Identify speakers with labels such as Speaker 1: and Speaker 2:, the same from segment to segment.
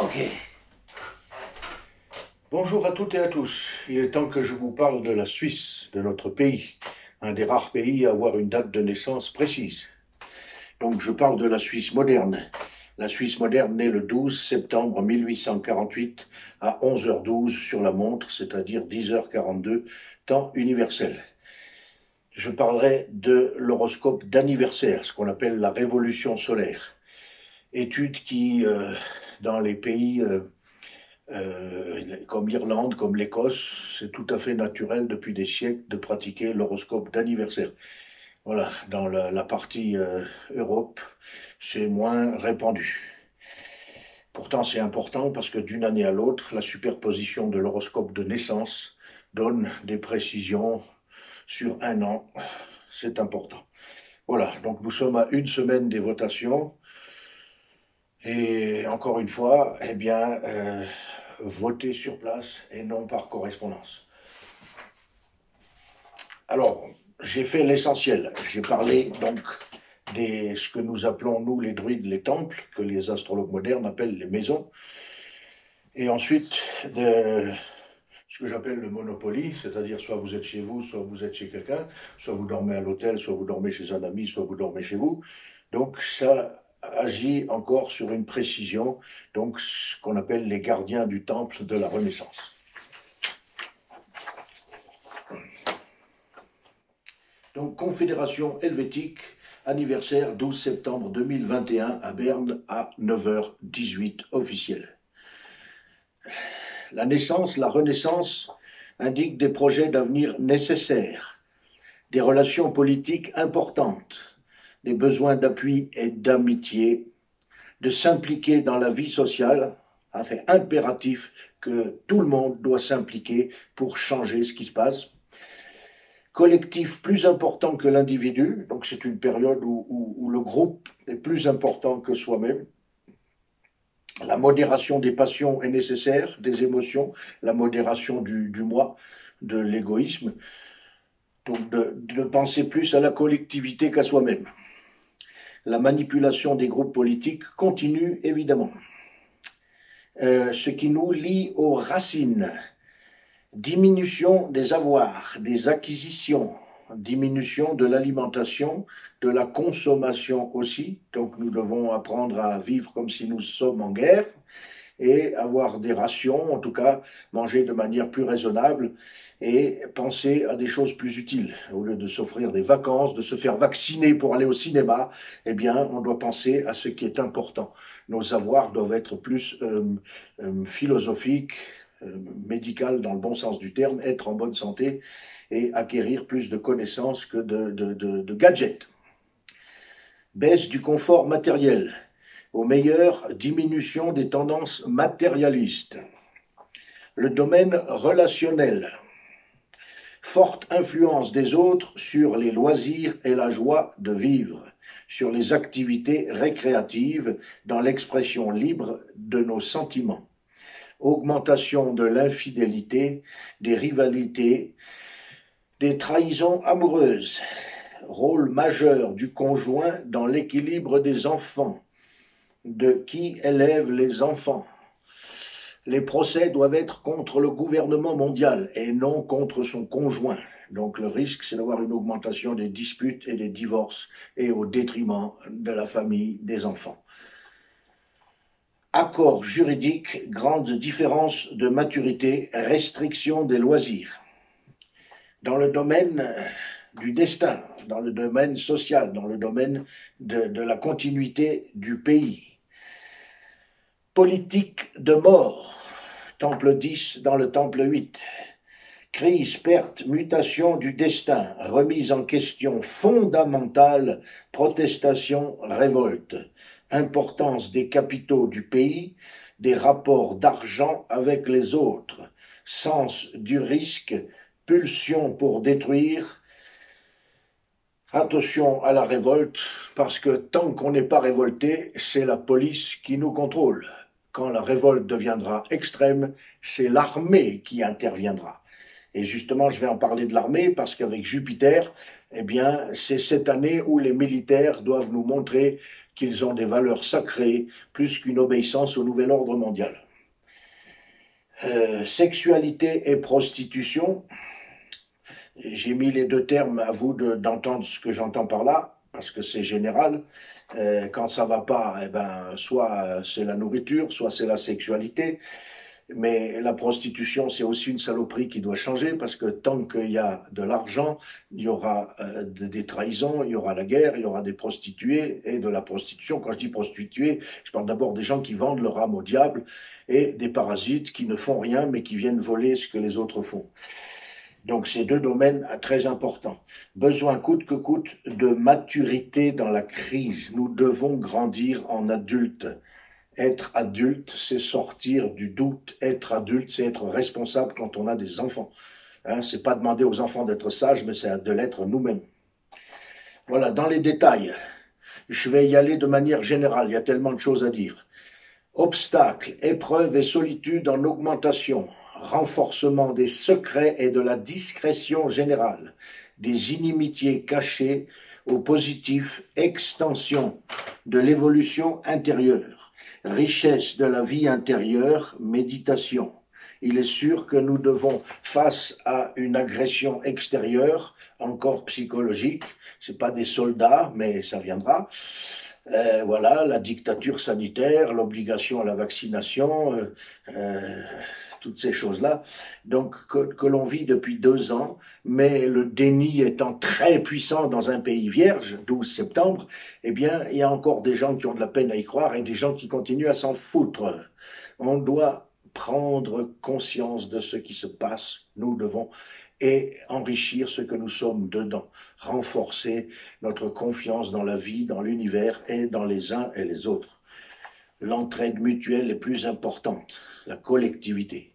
Speaker 1: Ok. Bonjour à toutes et à tous. Il est temps que je vous parle de la Suisse, de notre pays, un des rares pays à avoir une date de naissance précise. Donc je parle de la Suisse moderne. La Suisse moderne naît le 12 septembre 1848 à 11h12 sur la montre, c'est-à-dire 10h42, temps universel. Je parlerai de l'horoscope d'anniversaire, ce qu'on appelle la révolution solaire. Étude qui, dans les pays comme l'Irlande, comme l'Écosse, c'est tout à fait naturel depuis des siècles de pratiquer l'horoscope d'anniversaire. Voilà, dans la partie Europe, c'est moins répandu. Pourtant, c'est important parce que d'une année à l'autre, la superposition de l'horoscope de naissance donne des précisions sur un an. C'est important. Voilà, donc nous sommes à une semaine des votations. Et encore une fois, eh bien, voter sur place et non par correspondance. Alors, j'ai fait l'essentiel. J'ai parlé donc de ce que nous appelons, nous, les druides, les temples, que les astrologues modernes appellent les maisons. Et ensuite, de ce que j'appelle le Monopoly, c'est-à-dire soit vous êtes chez vous, soit vous êtes chez quelqu'un, soit vous dormez à l'hôtel, soit vous dormez chez un ami, soit vous dormez chez vous. Donc, ça agit encore sur une précision, donc ce qu'on appelle les gardiens du temple de la Renaissance. Donc, Confédération helvétique, anniversaire 12 septembre 2021 à Berne à 9h18 officiel. La naissance, la Renaissance indique des projets d'avenir nécessaires, des relations politiques importantes, des besoins d'appui et d'amitié, de s'impliquer dans la vie sociale, c'est impératif que tout le monde doit s'impliquer pour changer ce qui se passe. Collectif plus important que l'individu, donc c'est une période où le groupe est plus important que soi-même. La modération des passions est nécessaire, des émotions, la modération du moi, de l'égoïsme, donc de penser plus à la collectivité qu'à soi-même. La manipulation des groupes politiques continue évidemment. Ce qui nous lie aux racines, diminution des avoirs, des acquisitions, diminution de l'alimentation, de la consommation aussi. Donc nous devons apprendre à vivre comme si nous sommes en guerre et avoir des rations, en tout cas manger de manière plus raisonnable et penser à des choses plus utiles. Au lieu de s'offrir des vacances, de se faire vacciner pour aller au cinéma, eh bien on doit penser à ce qui est important. Nos savoirs doivent être plus philosophiques, médical dans le bon sens du terme, être en bonne santé et acquérir plus de connaissances que de gadgets. Baisse du confort matériel. Au meilleur, diminution des tendances matérialistes. Le domaine relationnel. Forte influence des autres sur les loisirs et la joie de vivre, sur les activités récréatives dans l'expression libre de nos sentiments. Augmentation de l'infidélité, des rivalités, des trahisons amoureuses, rôle majeur du conjoint dans l'équilibre des enfants, de qui élève les enfants. Les procès doivent être contre le gouvernement mondial et non contre son conjoint. Donc le risque, c'est d'avoir une augmentation des disputes et des divorces et au détriment de la famille, des enfants. Accord juridique, grande différence de maturité, restriction des loisirs. Dans le domaine du destin, dans le domaine social, dans le domaine de la continuité du pays. Politique de mort, temple 10 dans le temple 8. Crise, perte, mutation du destin, remise en question fondamentale, protestation, révolte. Importance des capitaux du pays, des rapports d'argent avec les autres, sens du risque, pulsion pour détruire. Attention à la révolte, parce que tant qu'on n'est pas révolté, c'est la police qui nous contrôle. Quand la révolte deviendra extrême, c'est l'armée qui interviendra. Et justement, je vais en parler de l'armée, parce qu'avec Jupiter, eh bien, c'est cette année où les militaires doivent nous montrer qu'ils ont des valeurs sacrées plus qu'une obéissance au nouvel ordre mondial. Sexualité et prostitution, j'ai mis les deux termes à vous d'entendre ce que j'entends par là, parce que c'est général. Quand ça va pas, eh ben, soit c'est la nourriture, soit c'est la sexualité. Mais la prostitution, c'est aussi une saloperie qui doit changer, parce que tant qu'il y a de l'argent, il y aura des trahisons, il y aura la guerre, il y aura des prostituées et de la prostitution. Quand je dis prostituées, je parle d'abord des gens qui vendent leur âme au diable et des parasites qui ne font rien, mais qui viennent voler ce que les autres font. Donc, c'est deux domaines très importants. Besoin coûte que coûte de maturité dans la crise. Nous devons grandir en adultes. Être adulte, c'est sortir du doute. Être adulte, c'est être responsable quand on a des enfants. Hein, c'est pas demander aux enfants d'être sages, mais c'est de l'être nous-mêmes. Voilà, dans les détails, je vais y aller de manière générale. Il y a tellement de choses à dire. Obstacles, épreuves et solitude en augmentation, renforcement des secrets et de la discrétion générale, des inimitiés cachées au positif, extension de l'évolution intérieure, richesse de la vie intérieure, méditation. Il est sûr que nous devons, face à une agression extérieure, encore psychologique, c'est pas des soldats, mais ça viendra, voilà, la dictature sanitaire, l'obligation à la vaccination, toutes ces choses-là, donc que l'on vit depuis 2 ans, mais le déni étant très puissant dans un pays vierge, 12 septembre, eh bien, il y a encore des gens qui ont de la peine à y croire et des gens qui continuent à s'en foutre. On doit prendre conscience de ce qui se passe, nous devons, et enrichir ce que nous sommes dedans, renforcer notre confiance dans la vie, dans l'univers et dans les uns et les autres. L'entraide mutuelle est plus importante, la collectivité.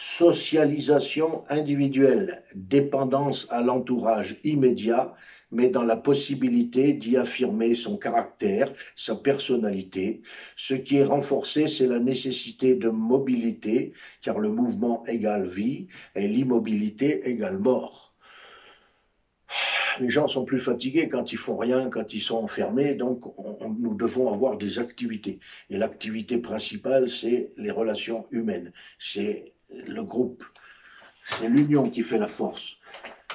Speaker 1: Socialisation individuelle, dépendance à l'entourage immédiat, mais dans la possibilité d'y affirmer son caractère, sa personnalité. Ce qui est renforcé, c'est la nécessité de mobilité, car le mouvement égale vie et l'immobilité égale mort. Les gens sont plus fatigués quand ils font rien, quand ils sont enfermés, donc nous devons avoir des activités. Et l'activité principale, c'est les relations humaines, c'est le groupe, c'est l'union qui fait la force.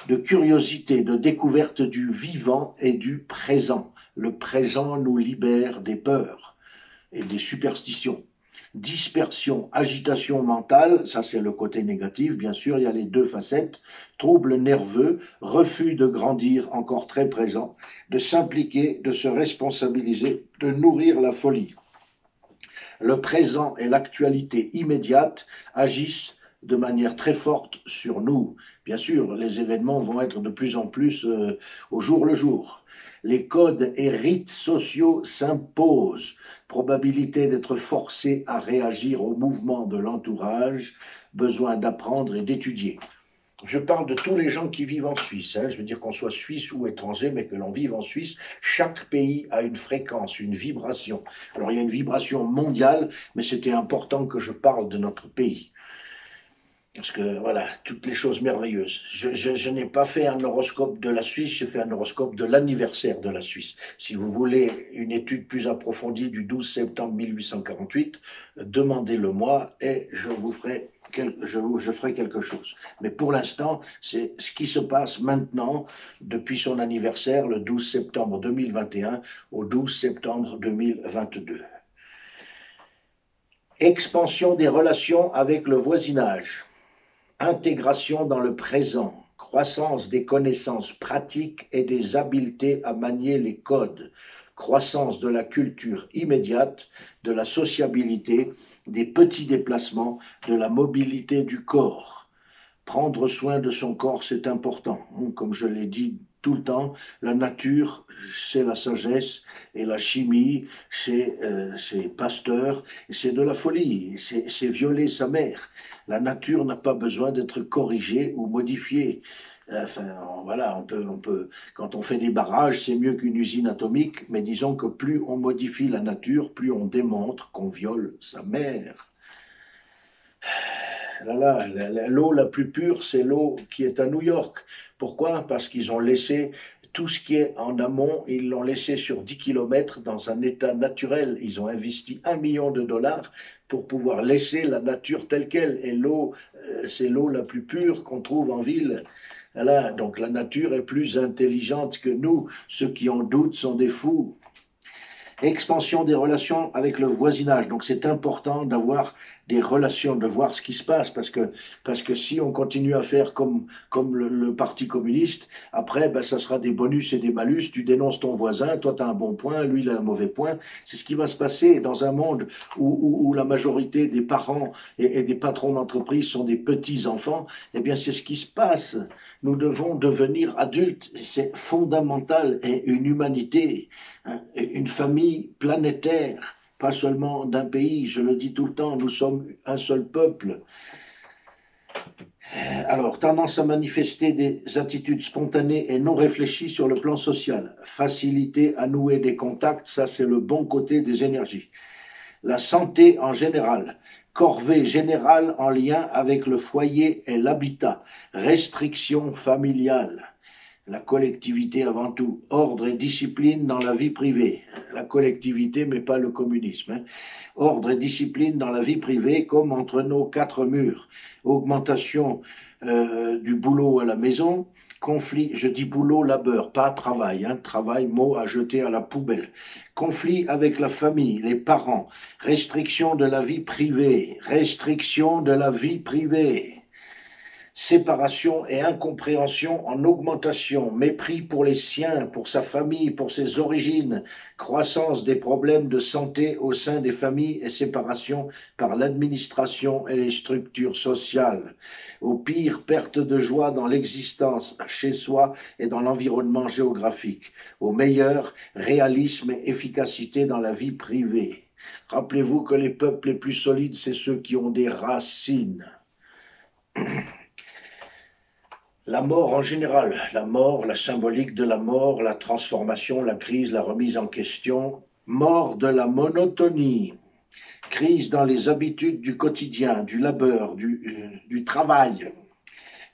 Speaker 1: De curiosité, de découverte du vivant et du présent. Le présent nous libère des peurs et des superstitions. Dispersion, agitation mentale, ça c'est le côté négatif, bien sûr, il y a les deux facettes, troubles nerveux, refus de grandir encore très présent, de s'impliquer, de se responsabiliser, de nourrir la folie. Le présent et l'actualité immédiate agissent de manière très forte sur nous. Bien sûr, les événements vont être de plus en plus au jour le jour. Les codes et rites sociaux s'imposent. Probabilité d'être forcé à réagir au mouvement de l'entourage, besoin d'apprendre et d'étudier. Je parle de tous les gens qui vivent en Suisse, hein. Je veux dire qu'on soit suisse ou étranger, mais que l'on vive en Suisse. Chaque pays a une fréquence, une vibration. Alors il y a une vibration mondiale, mais c'était important que je parle de notre pays. Parce que voilà, toutes les choses merveilleuses. Je n'ai pas fait un horoscope de la Suisse, j'ai fait un horoscope de l'anniversaire de la Suisse. Si vous voulez une étude plus approfondie du 12 septembre 1848, demandez-le-moi et je ferai quelque chose. Mais pour l'instant, c'est ce qui se passe maintenant, depuis son anniversaire, le 12 septembre 2021 au 12 septembre 2022. Expansion des relations avec le voisinage. Intégration dans le présent, croissance des connaissances pratiques et des habiletés à manier les codes, croissance de la culture immédiate, de la sociabilité, des petits déplacements, de la mobilité du corps. Prendre soin de son corps, c'est important. Comme je l'ai dit tout le temps, la nature, c'est la sagesse, et la chimie, c'est Pasteur, c'est de la folie, c'est violer sa mère. La nature n'a pas besoin d'être corrigée ou modifiée. Enfin, voilà, quand on fait des barrages, c'est mieux qu'une usine atomique, mais disons que plus on modifie la nature, plus on démontre qu'on viole sa mère. L'eau la plus pure, c'est l'eau qui est à New York. Pourquoi? Parce qu'ils ont laissé tout ce qui est en amont, ils l'ont laissé sur 10 kilomètres dans un état naturel. Ils ont investi 1 million de dollars pour pouvoir laisser la nature telle qu'elle. Et l'eau, c'est l'eau la plus pure qu'on trouve en ville. Voilà, donc la nature est plus intelligente que nous. Ceux qui en doutent sont des fous. Expansion des relations avec le voisinage. Donc c'est important d'avoir des relations, de voir ce qui se passe, parce que si on continue à faire comme le Parti communiste, après, ben, ça sera des bonus et des malus, tu dénonces ton voisin, toi tu as un bon point, lui il a un mauvais point. C'est ce qui va se passer dans un monde où la majorité des parents et des patrons d'entreprise sont des petits-enfants. Eh bien c'est ce qui se passe. Nous devons devenir adultes, c'est fondamental, et une humanité, une famille planétaire, pas seulement d'un pays. Je le dis tout le temps, nous sommes un seul peuple. Alors, tendance à manifester des attitudes spontanées et non réfléchies sur le plan social. Facilité à nouer des contacts, ça c'est le bon côté des énergies. La santé en général. Corvée générale en lien avec le foyer et l'habitat. Restriction familiale. La collectivité avant tout, ordre et discipline dans la vie privée. La collectivité, mais pas le communisme. Hein. Ordre et discipline dans la vie privée, comme entre nos quatre murs. Augmentation du boulot à la maison. Conflit, je dis boulot, labeur, pas travail. Hein. Travail, mot à jeter à la poubelle. Conflit avec la famille, les parents. Restriction de la vie privée. Restriction de la vie privée. Séparation et incompréhension en augmentation, mépris pour les siens, pour sa famille, pour ses origines, croissance des problèmes de santé au sein des familles et séparation par l'administration et les structures sociales. Au pire, perte de joie dans l'existence chez soi et dans l'environnement géographique. Au meilleur, réalisme et efficacité dans la vie privée. Rappelez-vous que les peuples les plus solides, c'est ceux qui ont des racines. La mort en général, la mort, la symbolique de la mort, la transformation, la crise, la remise en question, mort de la monotonie, crise dans les habitudes du quotidien, du labeur, du travail,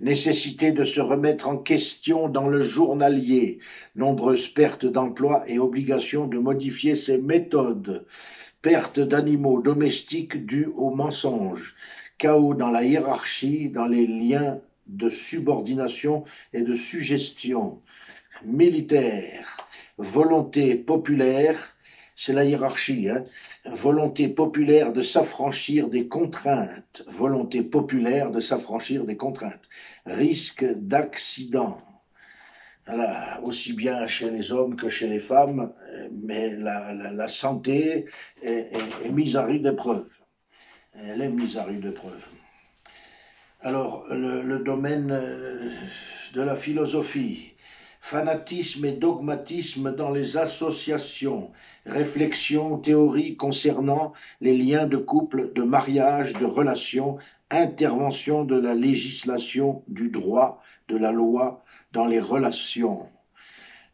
Speaker 1: nécessité de se remettre en question dans le journalier, nombreuses pertes d'emploi et obligation de modifier ses méthodes, perte d'animaux domestiques dues au mensonge, chaos dans la hiérarchie, dans les liens de subordination et de suggestion, militaire, volonté populaire, c'est la hiérarchie, hein, volonté populaire de s'affranchir des contraintes, volonté populaire de s'affranchir des contraintes, risque d'accident, voilà, aussi bien chez les hommes que chez les femmes, mais la santé est mise à rude épreuve. Elle est mise à rude épreuve. Alors, le domaine de la philosophie, fanatisme et dogmatisme dans les associations, réflexion, théorie concernant les liens de couple, de mariage, de relations, intervention de la législation, du droit, de la loi dans les relations.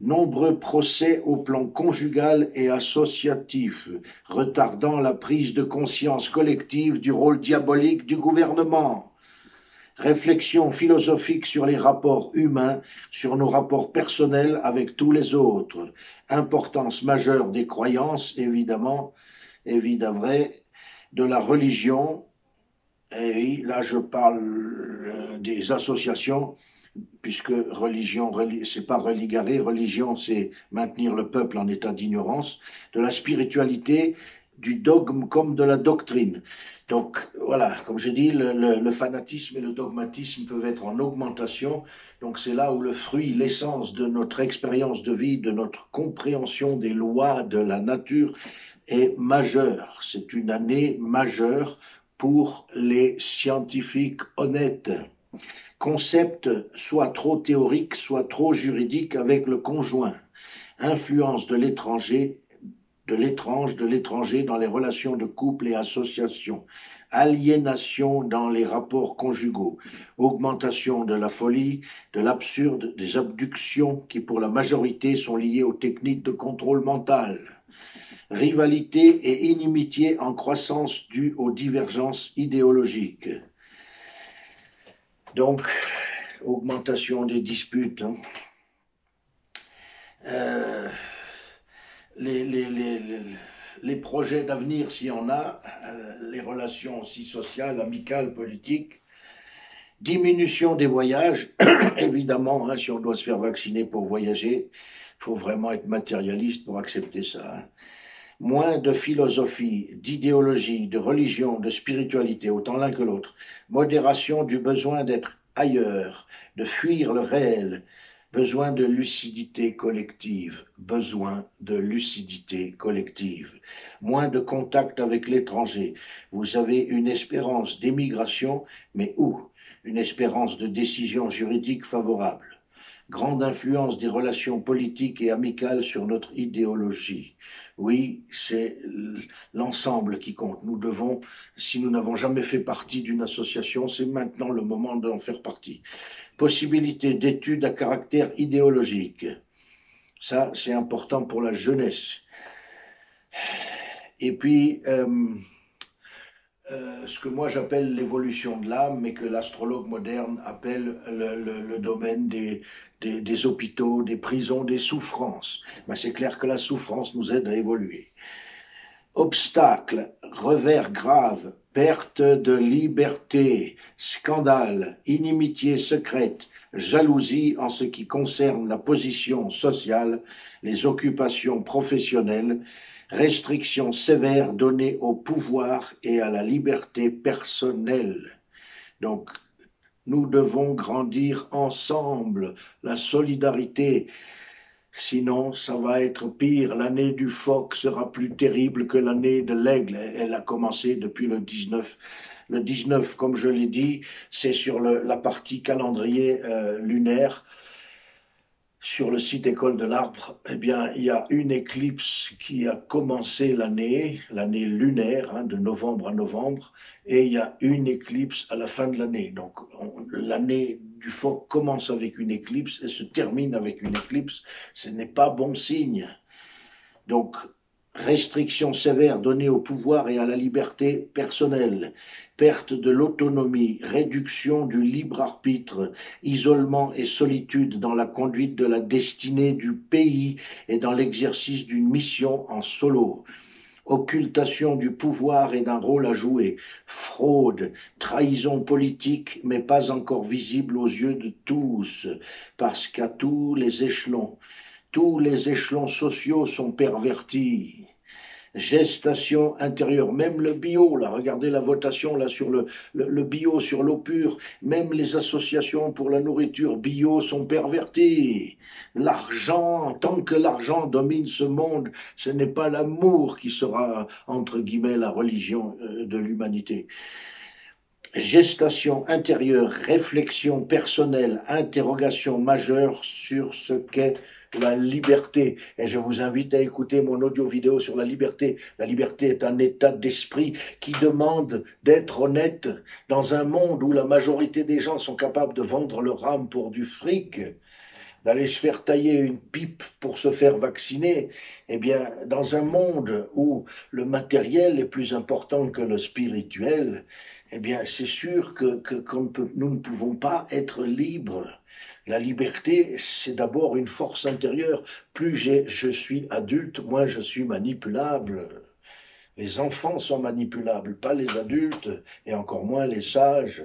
Speaker 1: Nombreux procès au plan conjugal et associatif, retardant la prise de conscience collective du rôle diabolique du gouvernement. Réflexion philosophique sur les rapports humains, sur nos rapports personnels avec tous les autres. Importance majeure des croyances, évidemment, vrai, de la religion. Et là, je parle des associations, puisque religion, c'est pas religarer, religion, c'est maintenir le peuple en état d'ignorance, de la spiritualité, du dogme comme de la doctrine. Donc voilà, comme je dis, le fanatisme et le dogmatisme peuvent être en augmentation. Donc c'est là où le fruit, l'essence de notre expérience de vie, de notre compréhension des lois de la nature est majeure. C'est une année majeure pour les scientifiques honnêtes. Concept soit trop théorique, soit trop juridique avec le conjoint. Influence de l'étranger, de l'étranger dans les relations de couple et association. Aliénation dans les rapports conjugaux. Augmentation de la folie, de l'absurde, des abductions qui pour la majorité sont liées aux techniques de contrôle mental. Rivalité et inimitié en croissance dues aux divergences idéologiques. Donc, augmentation des disputes, hein. Euh, les projets d'avenir, s'il y en a, les relations aussi sociales, amicales, politiques, diminution des voyages, évidemment, hein, si on doit se faire vacciner pour voyager, il faut vraiment être matérialiste pour accepter ça, hein. Moins de philosophie, d'idéologie, de religion, de spiritualité, autant l'un que l'autre. Modération du besoin d'être ailleurs, de fuir le réel. Besoin de lucidité collective, besoin de lucidité collective. Moins de contact avec l'étranger. Vous avez une espérance d'émigration, mais où? Une espérance de décision juridique favorable. Grande influence des relations politiques et amicales sur notre idéologie. Oui, c'est l'ensemble qui compte. Nous devons, si nous n'avons jamais fait partie d'une association, c'est maintenant le moment d'en faire partie. Possibilité d'études à caractère idéologique. Ça, c'est important pour la jeunesse. Et puis, ce que moi j'appelle l'évolution de l'âme, mais que l'astrologue moderne appelle le domaine des hôpitaux, des prisons, des souffrances. Ben, c'est clair que la souffrance nous aide à évoluer. Obstacles, revers graves, perte de liberté, scandale, inimitié secrète, jalousie en ce qui concerne la position sociale, les occupations professionnelles, restrictions sévères données au pouvoir et à la liberté personnelle. Donc, nous devons grandir ensemble, la solidarité. Sinon, ça va être pire. L'année du phoque sera plus terrible que l'année de l'aigle. Elle a commencé depuis le 19. Le 19, comme je l'ai dit, c'est sur la partie calendrier lunaire. Sur le site École de l'Arbre, eh bien, il y a une éclipse qui a commencé l'année lunaire, hein, de novembre à novembre, et il y a une éclipse à la fin de l'année. Donc, l'année du phoque commence avec une éclipse et se termine avec une éclipse. Ce n'est pas bon signe. Donc, restrictions sévères données au pouvoir et à la liberté personnelle, perte de l'autonomie, réduction du libre arbitre, isolement et solitude dans la conduite de la destinée du pays et dans l'exercice d'une mission en solo, occultation du pouvoir et d'un rôle à jouer, fraude, trahison politique mais pas encore visible aux yeux de tous, parce qu'à tous les échelons sociaux sont pervertis. Gestation intérieure, même le bio, là, regardez la votation là sur le bio, sur l'eau pure, même les associations pour la nourriture bio sont perverties. L'argent, tant que l'argent domine ce monde, ce n'est pas l'amour qui sera, entre guillemets, la religion de l'humanité. Gestation intérieure, réflexion personnelle, interrogation majeure sur ce qu'est la liberté. Et je vous invite à écouter mon audio-vidéo sur la liberté. La liberté est un état d'esprit qui demande d'être honnête dans un monde où la majorité des gens sont capables de vendre leur âme pour du fric, d'aller se faire tailler une pipe pour se faire vacciner. Eh bien, dans un monde où le matériel est plus important que le spirituel, eh bien, c'est sûr que nous ne pouvons pas être libres. La liberté, c'est d'abord une force intérieure. Plus je suis adulte, moins je suis manipulable. Les enfants sont manipulables, pas les adultes, et encore moins les sages.